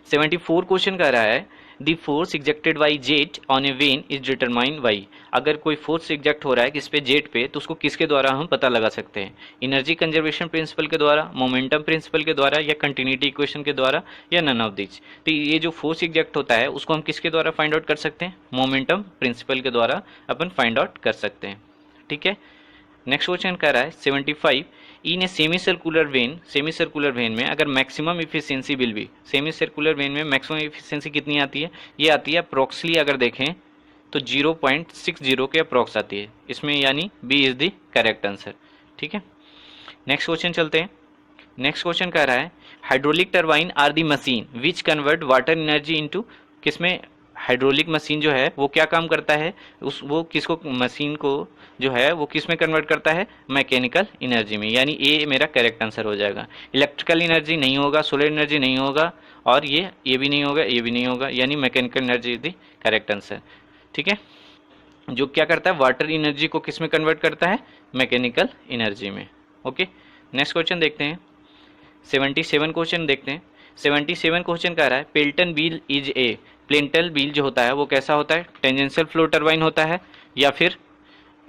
74 क्वेश्चन कह रहा है the force exerted by jet on a vane is determine by. अगर कोई फोर्स एग्जेक्ट हो रहा है किस पे, जेट पे, तो उसको किसके द्वारा हम पता लगा सकते हैं, एनर्जी कंजर्वेशन प्रिंसिपल के द्वारा, मोमेंटम प्रिंसिपल के द्वारा, या कंटिन्यूटी इक्वेशन के द्वारा, या नन ऑफ दिस। तो ये जो फोर्स एग्जेक्ट होता है उसको हम किसके द्वारा फाइंड आउट कर सकते हैं, मोमेंटम प्रिंसिपल के द्वारा अपन फाइंड आउट कर सकते हैं, ठीक है। नेक्स्ट क्वेश्चन कह रहा है 75 in a semi circular vane, semi circular vane में अगर maximum efficiency will be, semi circular vane में मैक्सिमम इफिशियंसी कितनी आती है, ये आती है अप्रोक्सली अगर देखें तो 0.60 के अप्रोक्स आती है इसमें, यानी B is the correct answer, ठीक है। नेक्स्ट क्वेश्चन चलते हैं। नेक्स्ट क्वेश्चन कह रहा है hydraulic turbine are the machine which convert water energy into, किसमें हाइड्रोलिक मशीन जो है वो क्या काम करता है, उस वो किसको, मशीन को जो है वो किस में कन्वर्ट करता है, मैकेनिकल एनर्जी में, यानी ए मेरा करेक्ट आंसर हो जाएगा। इलेक्ट्रिकल एनर्जी नहीं होगा, सोलर एनर्जी नहीं होगा, और ये भी नहीं होगा, ये भी नहीं होगा, यानी mechanical energy is the correct answer, ठीक है। जो क्या करता है, वाटर एनर्जी को किस में कन्वर्ट करता है, मैकेनिकल एनर्जी में। ओके, नेक्स्ट क्वेश्चन देखते हैं। 77 क्वेश्चन देखते हैं। 77 क्वेश्चन कह रहा है Pelton wheel is a, Pelton wheel जो होता है वो कैसा होता है, टेंजेंशियल फ्लो टरबाइन होता है, या फिर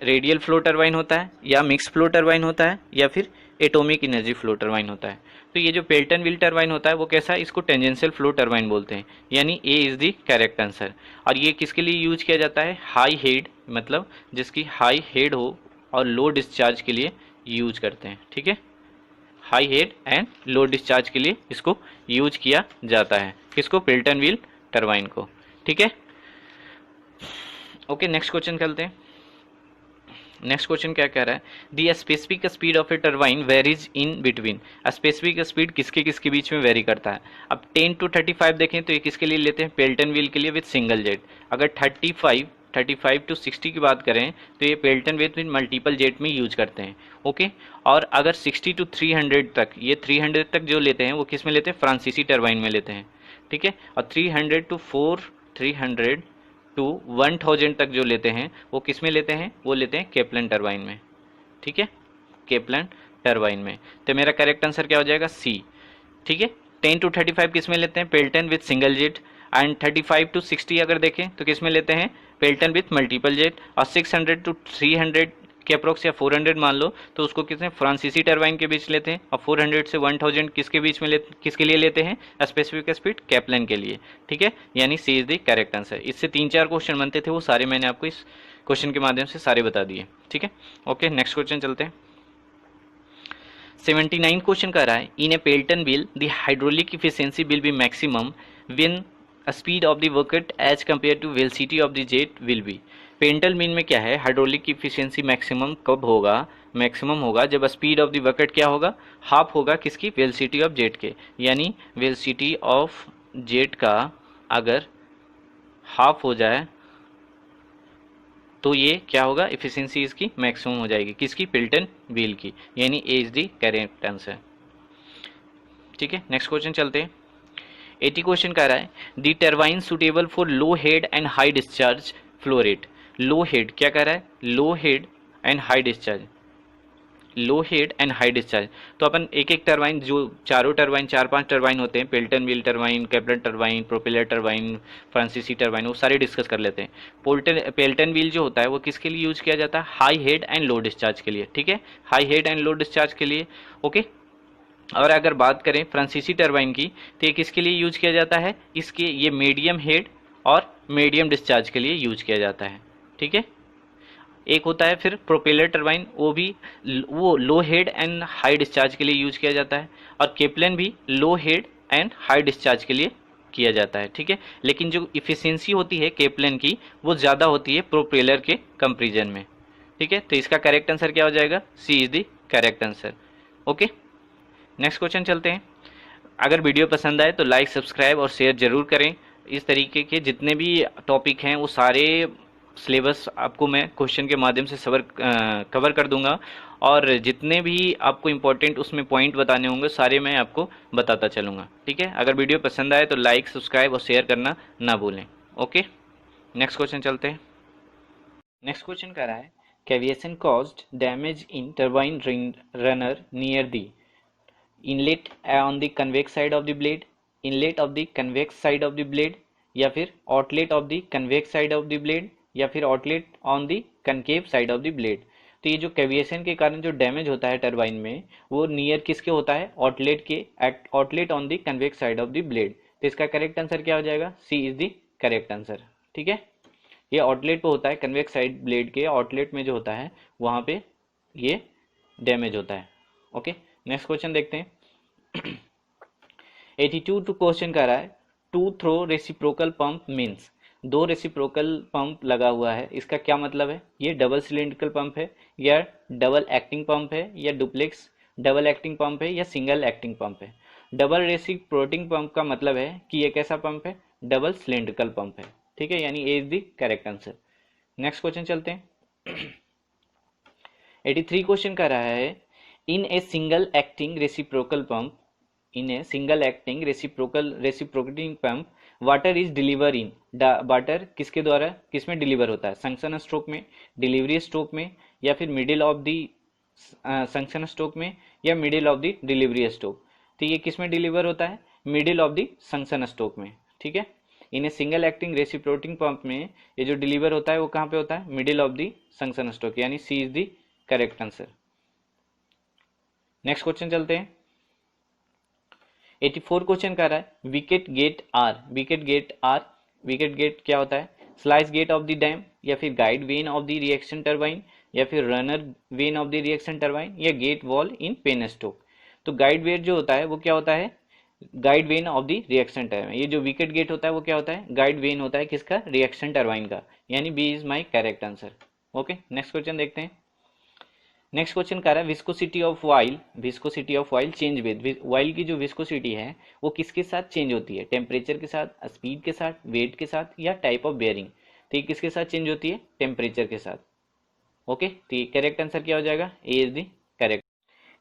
रेडियल फ्लो टरबाइन होता है, या मिक्स फ्लो टरबाइन होता है, या फिर एटॉमिक एनर्जी फ्लो टरबाइन होता है। तो ये जो पेल्टन व्हील टरबाइन होता है वो कैसा है, इसको टेंजेंशियल फ्लो टरबाइन बोलते हैं, यानी A is the correct answer. और ये किसके लिए यूज किया जाता है, हाई हेड, मतलब जिसकी हाई हेड हो और लो डिस्चार्ज के लिए यूज करते हैं, ठीक है। High head and low discharge के लिए इसको यूज किया जाता है, किसको, पेल्टन व्हील टरबाइन को, ठीक है। ओके, नेक्स्ट क्वेश्चन चलते हैं। नेक्स्ट क्वेश्चन क्या कह रहा है, the specific speed of a turbine varies in between, specific speed किसके किसके बीच में वेरी करता है। अब 10 to 35 देखें तो ये किसके लिए लेते हैं, पेल्टन व्हील के लिए विद सिंगल जेट। अगर 35 to 60 की बात करें तो ये Pelton wheel with multiple jet में यूज करते हैं, ओके। और अगर 60 to 300 तक, ये 300 तक जो लेते हैं वो किस में लेते हैं, फ्रांसीसी टरबाइन में लेते हैं, ठीक है। और 300 to 1000 तक जो लेते हैं वो किस में लेते हैं, वो लेते हैं केपलन टरबाइन में, ठीक है, केपलन टरबाइन में। तो मेरा करेक्ट आंसर क्या हो जाएगा, सी, ठीक है। 10 to 35 किस में लेते हैं, Pelton with single jet. And 35 to 60 अगर देखें तो किस में लेते हैं, पेल्टन विथ मल्टीपल जेट। और 600 to 300 के अप्रोक्स या 400 मान लो तो उसको किसने, फ्रांसीसी टरबाइन के बीच लेते हैं। और 400 से 1000 किसके बीच में किसके लिए लेते हैं, स्पेसिफिक स्पीड केपलन के लिए, ठीक है, यानी C is the correct answer. इससे 3-4 क्वेश्चन बनते थे, वो सारे मैंने आपको इस क्वेश्चन के माध्यम से सारे बता दिए, ठीक है। ओके, नेक्स्ट क्वेश्चन चलते हैं। 79 क्वेश्चन कह रहा है in a Pelton wheel the hydraulic efficiency will be maximum when speed of the bucket as compare to velocity of the jet will be. Pelton wheel में क्या है, हाइड्रोलिक की efficiency maximum कब होगा, मैक्सिमम होगा जब स्पीड ऑफ द वर्केट क्या होगा, हाफ होगा किसकी, वेलोसिटी ऑफ जेट के, यानी वेलोसिटी ऑफ जेट का अगर हाफ हो जाए तो ये क्या होगा, इफिशियंसी इसकी मैक्सिमम हो जाएगी, किसकी, पेल्टन व्हील की, यानी A is the correct answer, ठीक है। नेक्स्ट क्वेश्चन चलते हैं। 80 क्वेश्चन कह रहा है the turbine suitable for low head and high discharge flow rate. Low head क्या कह रहा है, low head and high discharge, low head and high discharge. तो अपन एक एक टरबाइन, जो चारों टरबाइन, 4-5 टरबाइन होते हैं, Pelton wheel turbine, Kaplan turbine, propeller turbine, Francis turbine, वो सारे डिस्कस कर लेते हैं। पेल्टन व्हील जो होता है वो किसके लिए यूज किया जाता है? High head and low discharge के लिए, ठीक है, high head and low discharge के लिए। ओके। और अगर बात करें फ्रांसीसी टरबाइन की, तो ये किसके लिए यूज किया जाता है? इसके ये मीडियम हेड और मीडियम डिस्चार्ज के लिए यूज किया जाता है, ठीक है। एक होता है फिर प्रोपेलर टरबाइन, वो लो हेड एंड हाई डिस्चार्ज के लिए यूज किया जाता है। और केपलन भी लो हेड एंड हाई डिस्चार्ज के लिए किया जाता है, ठीक है। लेकिन जो इफिशियंसी होती है केपलन की, वो ज़्यादा होती है प्रोपेलर के कंपेरिजन में, ठीक है। तो इसका करेक्ट आंसर क्या हो जाएगा? C is the correct answer. Okay, next question चलते हैं। अगर वीडियो पसंद आए तो लाइक, सब्सक्राइब और शेयर जरूर करें। इस तरीके के जितने भी टॉपिक हैं वो सारे सिलेबस आपको मैं क्वेश्चन के माध्यम से कवर कर दूंगा, और जितने भी आपको इम्पोर्टेंट उसमें पॉइंट बताने होंगे सारे मैं आपको बताता चलूँगा, ठीक है। अगर वीडियो पसंद आए तो लाइक, सब्सक्राइब और शेयर करना ना भूलें। ओके, नेक्स्ट क्वेश्चन चलते हैं। नेक्स्ट क्वेश्चन कह रहा है, cavitation caused damage in turbine runner near the inlet on the convex side of the blade, inlet of the convex side of the blade, या फिर outlet of the convex side of the blade, या फिर outlet on the concave side of the blade. तो ये जो कैविएशन के कारण जो डैमेज होता है टरबाइन में, वो नियर किसके होता है? आउटलेट के, outlet on the convex side of the blade. तो इसका करेक्ट आंसर क्या हो जाएगा? C is the correct answer, ठीक है। ये आउटलेट पे होता है, कन्वेक्स साइड ब्लेड के आउटलेट में जो होता है वहाँ पे ये डैमेज होता है। ओके, नेक्स्ट क्वेश्चन देखते हैं। 82 क्वेश्चन कर रहा है, two throw reciprocal pump means, दो रेसिप्रोकल पंप लगा हुआ है, इसका क्या मतलब है? ये डबल सिलेंड्रिकल पंप है, या डबल एक्टिंग पंप है, या डुप्लेक्स डबल एक्टिंग पंप है, या सिंगल एक्टिंग पंप है? डबल रेसिप्रोटिंग पंप का मतलब है कि ये कैसा पंप है? डबल सिलेंड्रिकल पंप है, ठीक है, यानी A is the correct answer. Next question चलते हैं। 83 क्वेश्चन कर रहा है, in a single acting reciprocal pump, in a single acting reciprocating pump water is deliver in, water किसके द्वारा किसमें डिलीवर होता है? संक्शन स्ट्रोक में, डिलीवरी स्ट्रोक में, या फिर middle of the suction stroke में, या middle of the delivery stroke. तो ये किसमें डिलीवर होता है? Middle of the suction stroke में, ठीक है। In a single acting reciprocating pump में ये जो डिलीवर होता है वो कहाँ पे होता है? Middle of the suction stroke, यानी C is the correct answer. Next question चलते हैं। 84 क्वेश्चन कर रहा है, wicket gate are, wicket gate are, wicket gate क्या होता है? Sluice gate of the dam, या फिर guide vane of the reaction turbine, या फिर runner vane of the reaction turbine, या गेट वॉल इन पेनस्टोक। तो गाइड वेन जो होता है वो क्या होता है? Guide vane of the reaction turbine. ये जो विकेट गेट होता है वो क्या होता है? गाइड वेन होता है किसका? रिएक्शन टरबाइन का, यानी B is my correct answer. Okay, next question देखते हैं। नेक्स्ट क्वेश्चन कह रहा है, viscosity of oil, viscosity of oil change with, oil की जो विस्कोसिटी है वो किसके साथ चेंज होती है? टेम्परेचर के साथ, स्पीड के साथ, वेट के साथ, या टाइप ऑफ बेयरिंग। तो ये किसके साथ चेंज होती है? टेम्परेचर के साथ। ओके, तो ये करेक्ट आंसर क्या हो जाएगा? A is the correct.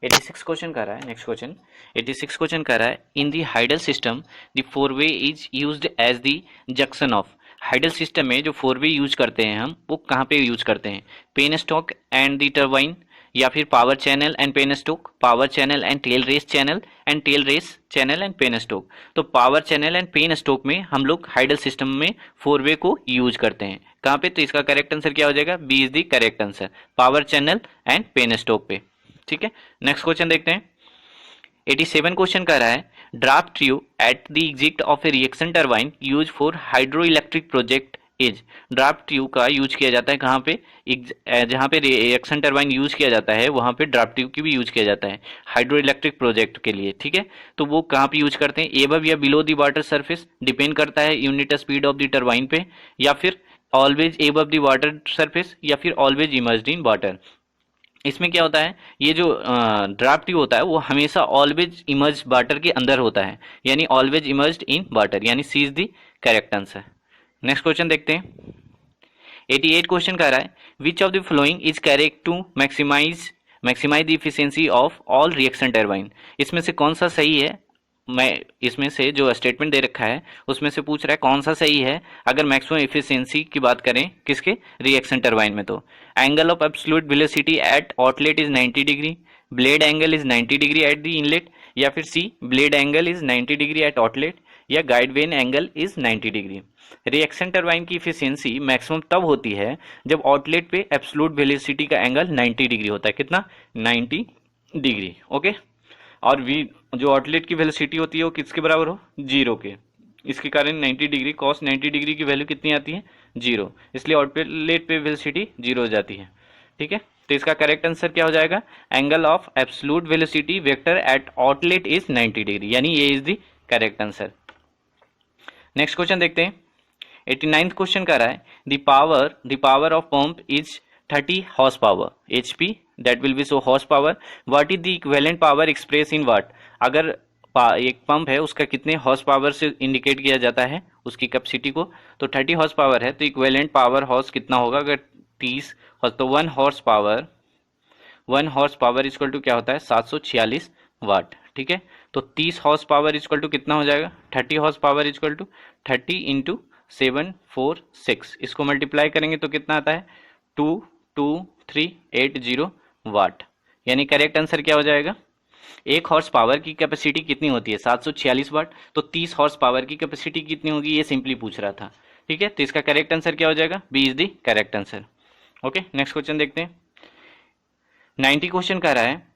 86 question कर रहा है। नेक्स्ट क्वेश्चन 86 क्वेश्चन कर रहा है, in the hydel system the forebay is used as the junction of. Hydel system में जो फोर वे यूज करते हैं हम, वो कहाँ पे यूज करते हैं? पेनस्टॉक एंड द टरबाइन, या फिर power channel and penstock, power channel and tail race channel, and tail race channel and penstock. तो पावर चैनल एंड पेनस्टोक में हम लोग हाइडल सिस्टम में फोर वे को यूज करते हैं। कहाँ पे? तो इसका करेक्ट आंसर क्या हो जाएगा? B is the correct answer, power channel and penstock पे, ठीक है। नेक्स्ट क्वेश्चन देखते हैं। 87 क्वेश्चन कर रहा है, draft tube at the exit of A reaction turbine use for hydro electric project is. Draft tube का यूज किया जाता है कहाँ पे? जहाँ पे रिएक्शन टरबाइन यूज किया जाता है वहाँ पे ड्राफ्ट ट्यूब की भी यूज किया जाता है हाइड्रो इलेक्ट्रिक प्रोजेक्ट के लिए, ठीक है। तो वो कहाँ पे यूज करते हैं? एबव या below the water surface, depend करता है unit speed of the turbine पे, या फिर always above the water surface, या फिर ऑलवेज इमर्ज्ड इन वाटर। इसमें क्या होता है? ये जो ड्राफ्ट ट्यूब होता है वो हमेशा ऑलवेज इमर्ज वाटर के अंदर होता है, यानी ऑलवेज इमर्ज्ड इन वाटर, यानी C is the correct answer. Next question देखते हैं। 88 क्वेश्चन कह रहा है, which of the following is correct to maximize the efficiency of all reaction turbine. इसमें से कौन सा सही है मैं इसमें से जो स्टेटमेंट दे रखा है उसमें से पूछ रहा है कौन सा सही है अगर मैक्सिमम एफिशिएंसी की बात करें किसके, रिएक्शन टरबाइन में। तो angle of absolute velocity at outlet is 90 degree, blade angle is 90 degree at the inlet, या फिर C blade angle is 90 degree at outlet, या guide vane angle is 90 degree. Reaction turbine की efficiency maximum तब होती है जब outlet पे absolute velocity का एंगल 90 डिग्री होता है। कितना? 90 डिग्री। ओके। और वी जो आउटलेट की वेलोसिटी होती है वो किसके बराबर हो, जीरो के। इसके कारण 90 डिग्री कॉस 90 डिग्री की वैल्यू कितनी आती है, जीरो, इसलिए आउटलेट पे वेलोसिटी जीरो हो जाती है। ठीक है, तो इसका करेक्ट आंसर क्या हो जाएगा, angle of absolute velocity vector eight outlet is 90 degree, यानी ये is the correct answer. Next question देखते हैं। 89th क्वेश्चन कर रहा है the power of pump is 30 horse power, HP that will be so horse power, what is the equivalent power express in watt। अगर एक pump है उसका कितने हॉर्स पावर से इंडिकेट किया जाता है उसकी कैपेसिटी को, तो 30 हॉर्स पावर है, तो इक्विवेलेंट पावर हॉर्स कितना होगा अगर 30 हॉर्स, तो 1 हॉर्स पावर इक्वल टू क्या होता है 746 वाट। ठीक है, तो 30 हॉर्स पावर इक्वल टू कितना हो जाएगा, 30 horse power equal to 30 into 746, इसको मल्टीप्लाई करेंगे तो कितना आता है 22380 वाट। यानी करेक्ट आंसर क्या हो जाएगा, एक हॉर्स पावर की कैपेसिटी कितनी होती है 746 वाट, तो 30 हॉर्स पावर की कैपेसिटी कितनी होगी ये सिंपली पूछ रहा था। ठीक है, तो इसका करेक्ट आंसर क्या हो जाएगा, B is the correct answer. Okay, next question देखते हैं। 90 क्वेश्चन कह रहा है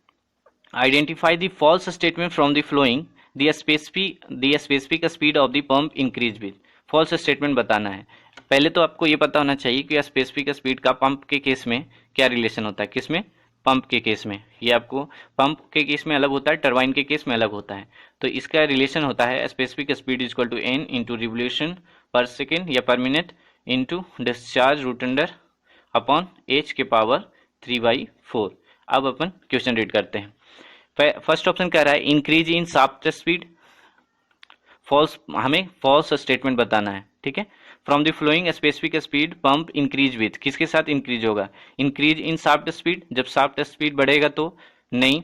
identify the false statement from the following the specific speed of the pump increase with. False statement बताना है। पहले तो आपको ये पता होना चाहिए कि स्पेसिफिक स्पीड का पंप के केस में क्या रिलेशन होता है, किसमें, पंप के केस में। ये आपको पंप के केस में अलग होता है, टरबाइन के केस में अलग होता है। तो इसका रिलेशन होता है specific speed equal to n into revolution per second या per minute into discharge root under upon h के पावर 3/4। अब अपन क्वेश्चन रीड करते हैं। फर्स्ट ऑप्शन कह रहा है increase in shaft speed, false, हमें फॉल्स स्टेटमेंट बताना है। ठीक है, from the following specific speed pump increase with, किसके साथ इंक्रीज होगा, इंक्रीज इन शाफ्ट स्पीड, जब शाफ्ट स्पीड बढ़ेगा तो नहीं,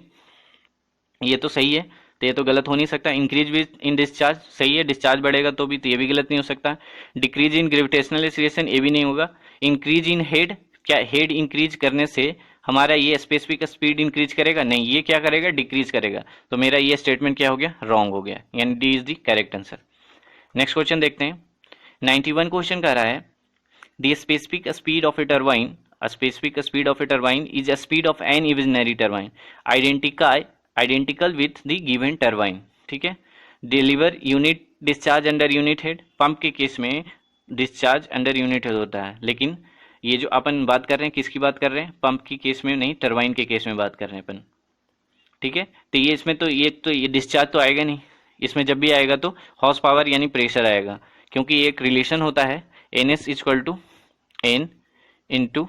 ये तो सही है, तो ये तो गलत हो नहीं सकता। इंक्रीज विथ इन डिस्चार्ज सही है, डिस्चार्ज बढ़ेगा तो भी, तो ये भी गलत नहीं हो सकता। डिक्रीज इन ग्रेविटेशनल एक्सीलरेशन ये भी नहीं होगा। इंक्रीज इन हेड, क्या हेड इंक्रीज करने से हमारा ये स्पेसिफिक स्पीड इंक्रीज करेगा, नहीं, ये क्या करेगा, डिक्रीज करेगा। तो मेरा ये स्टेटमेंट क्या हो गया, रॉन्ग हो गया, यानी D is the correct answer. Next question देखते हैं। 91 क्वेश्चन कह रहा है the specific speed of a turbine, specific speed of a turbine is a speed of an imaginary turbine identical with the given turbine. ठीक है, deliver unit discharge under unit head, pump के case में discharge under unit head होता है, लेकिन ये जो अपन बात कर रहे हैं किसकी बात कर रहे हैं, पंप के केस में नहीं, टरबाइन के केस में बात कर रहे हैं अपन। ठीक है, तो ये इसमें तो ये डिस्चार्ज तो आएगा नहीं, इसमें जब भी आएगा तो हॉर्स पावर यानी प्रेशर आएगा, क्योंकि एक रिलेशन होता है N S equal to N into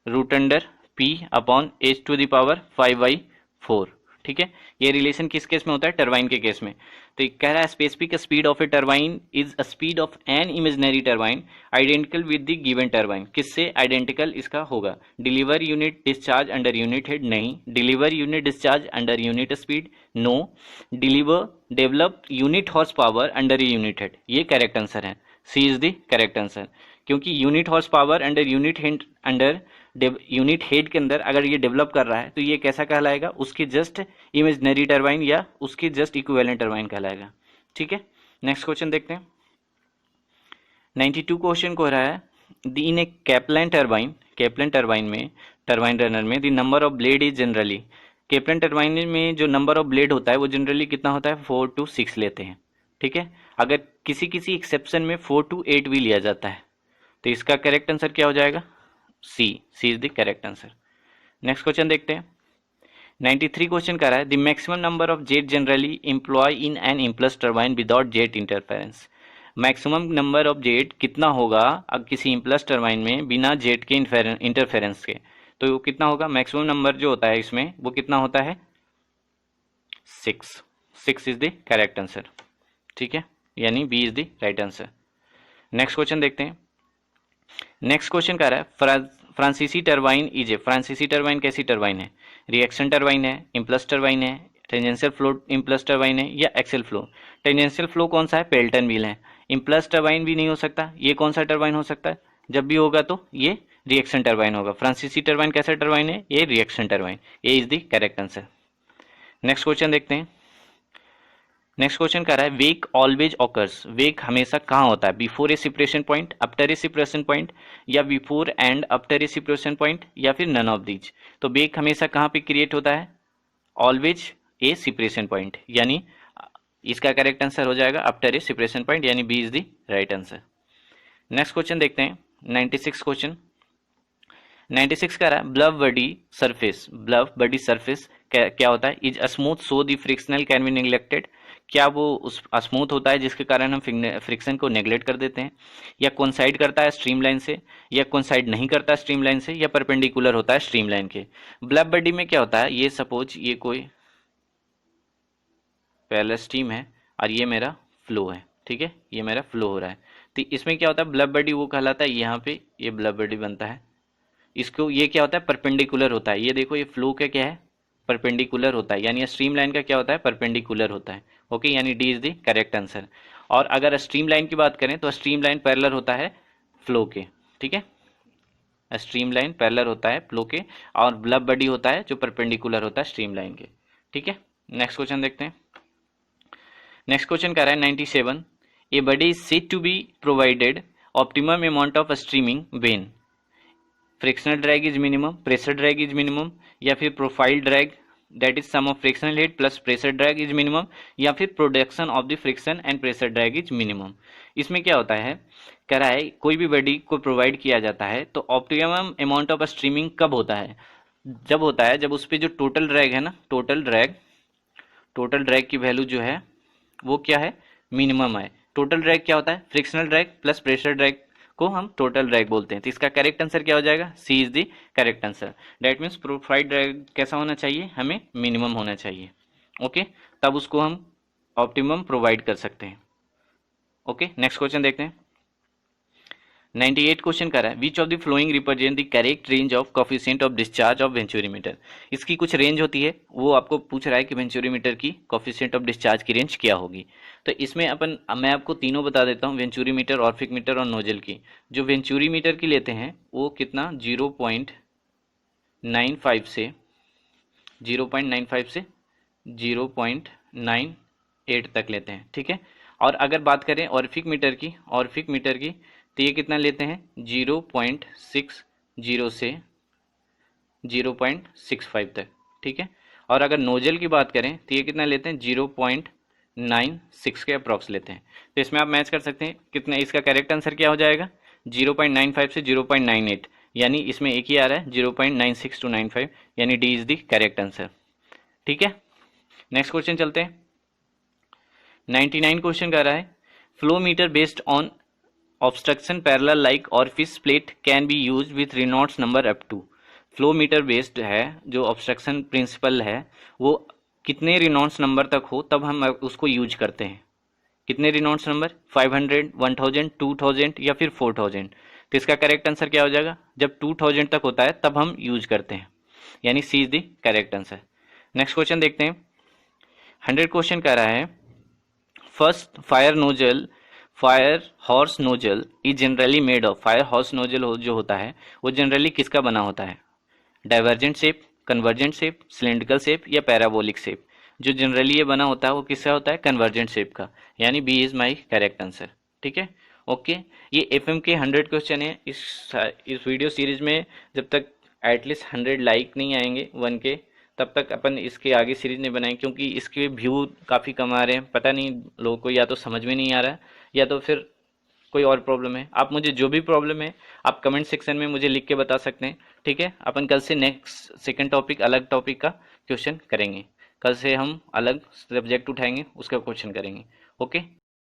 root under P upon H to the power 5/4। ठीक है, ये रिलेशन किस केस में होता है, टरबाइन के केस में। तो कह रहा है specific speed of a turbine is a speed of an imaginary turbine identical with the given turbine, किससे आइडेंटिकल इसका होगा, deliver unit discharge under unit head नहीं, deliver unit discharge under unit speed no, deliver develop unit horse power under unit head, ये correct answer है, C is the correct answer. क्योंकि unit horse power under unit head under unit head के अंदर अगर ये develop कर रहा है तो ये कैसा कहलाएगा, उसकी जस्ट इमेजिनरी टरबाइन या उसकी जस्ट इक्विवेलेंट टरबाइन कहलाएगा। ठीक है, नेक्स्ट क्वेश्चन देखते हैं। 92 क्वेश्चन को रहा है इन ए कैप्लन टरबाइन में, टरबाइन रनर में the number of blade is generally, Kaplan turbine में जो नंबर ऑफ ब्लेड होता है वो जनरली कितना होता है, 4 to 6 लेते हैं। ठीक है, अगर किसी एक्सेप्शन में 4 to 8 भी लिया जाता है, तो इसका करेक्ट आंसर क्या हो जाएगा, C is the correct answer. Next question देखते हैं। 93 क्वेश्चन कर रहा है the maximum number of jet generally employ in an impulse turbine without jet interference, maximum number of jet कितना होगा अब किसी इम्पल्स टरबाइन में बिना जेट के इंटरफेरेंस के, तो वो कितना होगा, मैक्सिमम नंबर जो होता है इसमें वो कितना होता है, 6 इज द करेक्ट आंसर। ठीक है, यानी B is the right answer. Next question देखते हैं। नेक्स्ट क्वेश्चन कह रहा है फ्रांसीसी टरबाइन इज ए, फ्रांसीसी टरबाइन कैसी टरबाइन है, रिएक्शन टरबाइन है, इम्पल्स टरबाइन है, टेंजेंशियल फ्लो इम्पल्स टरबाइन है या एक्सेल फ्लो। टेंजेंशियल फ्लो कौन सा है, पेल्टन व्हील है। इम्पल्स टरबाइन भी नहीं हो सकता, ये कौन सा टरबाइन हो सकता है, जब भी होगा तो ये रिएक्शन टरबाइन होगा। फ्रांसीसी टरबाइन कैसा टरबाइन है, ये रिएक्शन टरबाइन। ये is the correct answer. Next question देखते हैं। नेक्स्ट क्वेश्चन कह रहा है वेक ऑलवेज ऑकर्स। वेक हमेशा कहाँ होता है, before a separation point, after a separation point, या before and after a separation point, या फिर नन ऑफ दीज। तो वेक हमेशा कहाँ पे क्रिएट होता है, ऑलवेज ए सेपरेशन पॉइंट, यानी इसका करेक्ट आंसर हो जाएगा आफ्टर ए सेपरेशन पॉइंट, यानी B is the right answer. Next question देखते हैं 96 क्वेश्चन। 96 का रहा है bluff body surface. Bluff body surface क्या होता है, is smooth so the frictional can be neglected. क्या वो उस स्मूथ होता है जिसके कारण हम फ्रिक्शन को नेग्लेक्ट कर देते हैं, या कोइंसाइड करता है स्ट्रीमलाइन से, या कोइंसाइड नहीं करता स्ट्रीमलाइन से, या परपेंडिकुलर होता है स्ट्रीमलाइन के। ब्लव बॉडी में क्या होता है, ये सपोज ये कोई पहला स्ट्रीम है और ये मेरा फ्लो है, ठीक है, ये मेरा फ्लो हो रहा है। तो इसमें क्या होता है, ब्लव बॉडी वो कहलाता है, यहाँ पे ये ब्लव बॉडी बनता है, इसको ये क्या होता है, परपेंडिकुलर होता है। ये देखो ये फ्लो का क्या है, परपेंडिकुलर होता है, यानी स्ट्रीम लाइन का क्या होता है, परपेंडिकुलर होता है। ओके, यानी D is the correct answer. और अगर स्ट्रीम लाइन की बात करें तो स्ट्रीम लाइन पैरेलल होता है फ्लो के, ठीक है, स्ट्रीम लाइन पैरेलल होता है फ्लो के, और ब्लव बॉडी होता है जो परपेंडिकुलर होता है स्ट्रीम लाइन के, ठीक है। नेक्स्ट क्वेश्चन देखते हैं। नेक्स्ट क्वेश्चन कह रहा है 97 a body is said to be provided optimum amount of streaming when frictional drag is minimum, pressure drag is minimum, या फिर profile drag that is sum of frictional head plus pressure drag is minimum, या फिर production of the friction and pressure drag is minimum. इसमें क्या होता है, कह रहा है कोई भी बॉडी को प्रोवाइड किया जाता है तो ऑप्टिमम अमाउंट ऑफ स्ट्रीमिंग कब होता है, जब होता है जब उस पर जो टोटल ड्रैग है ना, टोटल ड्रैग की वैल्यू जो है वो क्या है, मिनिमम है। टोटल ड्रैग क्या होता है, frictional drag plus pressure drag को हम टोटल ड्रैग बोलते हैं। तो इसका करेक्ट आंसर क्या हो जाएगा, C is the correct answer. That means profile drag कैसा होना चाहिए, हमें मिनिमम होना चाहिए। ओके, तब उसको हम ऑप्टिमम प्रोवाइड कर सकते हैं। ओके, नेक्स्ट क्वेश्चन देखते हैं। 98 क्वेश्चन कर रहा है which of the flowing represent the correct range of coefficient of discharge of venturimeter. इसकी कुछ रेंज होती है, वो आपको पूछ रहा है कि वेंचुरीमीटर की कोफिशिएंट ऑफ डिस्चार्ज की रेंज क्या होगी। तो इसमें मैं आपको तीनों बता देता हूँ, वेंचुरीमीटर, ऑर्फिक मीटर और नोजल की। जो वेंचुरीमीटर की लेते हैं वो कितना 0.95 से 0.98 तक लेते हैं, ठीक है। और अगर बात करें ऑर्फिक मीटर की तो ये कितना लेते हैं 0.60 से 0.65 तक, ठीक है। और अगर नोजल की बात करें तो ये कितना लेते हैं 0.96 के अप्रॉक्स लेते हैं। तो इसमें आप मैच कर सकते हैं कितना, इसका करेक्ट आंसर क्या हो जाएगा 0.95 से 0.98, यानी इसमें एक ही आ रहा है 0.96 to 95, यानी D is the correct answer, ठीक है। नेक्स्ट क्वेश्चन चलते हैं। 99 क्वेश्चन कर रहा है flow meter based on obstruction parallel like orifice plate can be use with Reynolds number up to. Flow meter based है, जो ऑब्स्ट्रक्शन प्रिंसिपल है वो कितने रेनॉल्ड्स नंबर तक हो तब हम उसको यूज करते हैं। कितने रेनॉल्ड्स नंबर, 500, 1000, 2000 या फिर 4000। तो इसका करेक्ट आंसर क्या हो जाएगा, जब 2000 तक होता है तब हम यूज करते हैं, यानी C is the correct answer. Next question देखते हैं। 100 क्वेश्चन कह रहा है first fire hose nozzle is generally made of. Fire hose nozzle जो होता है वो जनरली किसका बना होता है, divergent shape, convergent shape, cylindrical shape या पैराबोलिक शेप। जो जनरली ये बना होता है वो किसका होता है, कन्वर्जेंट शेप का, यानी B is my correct answer, ठीक है। ओके, ये एफएम के 100 क्वेश्चन है। इस वीडियो सीरीज में जब तक एटलीस्ट 100 लाइक नहीं आएंगे 1K, तब तक अपन इसके आगे सीरीज नहीं बनाएंगे, क्योंकि इसके व्यू काफ़ी कम आ रहे हैं। पता नहीं लोगों को या तो समझ में नहीं आ रहा है या तो फिर कोई और प्रॉब्लम है। आप मुझे जो भी प्रॉब्लम है आप कमेंट सेक्शन में मुझे लिख के बता सकते हैं, ठीक है। अपन कल से नेक्स्ट सेकंड टॉपिक, अलग टॉपिक का क्वेश्चन करेंगे। कल से हम अलग सब्जेक्ट उठाएंगे, उसका क्वेश्चन करेंगे। ओके।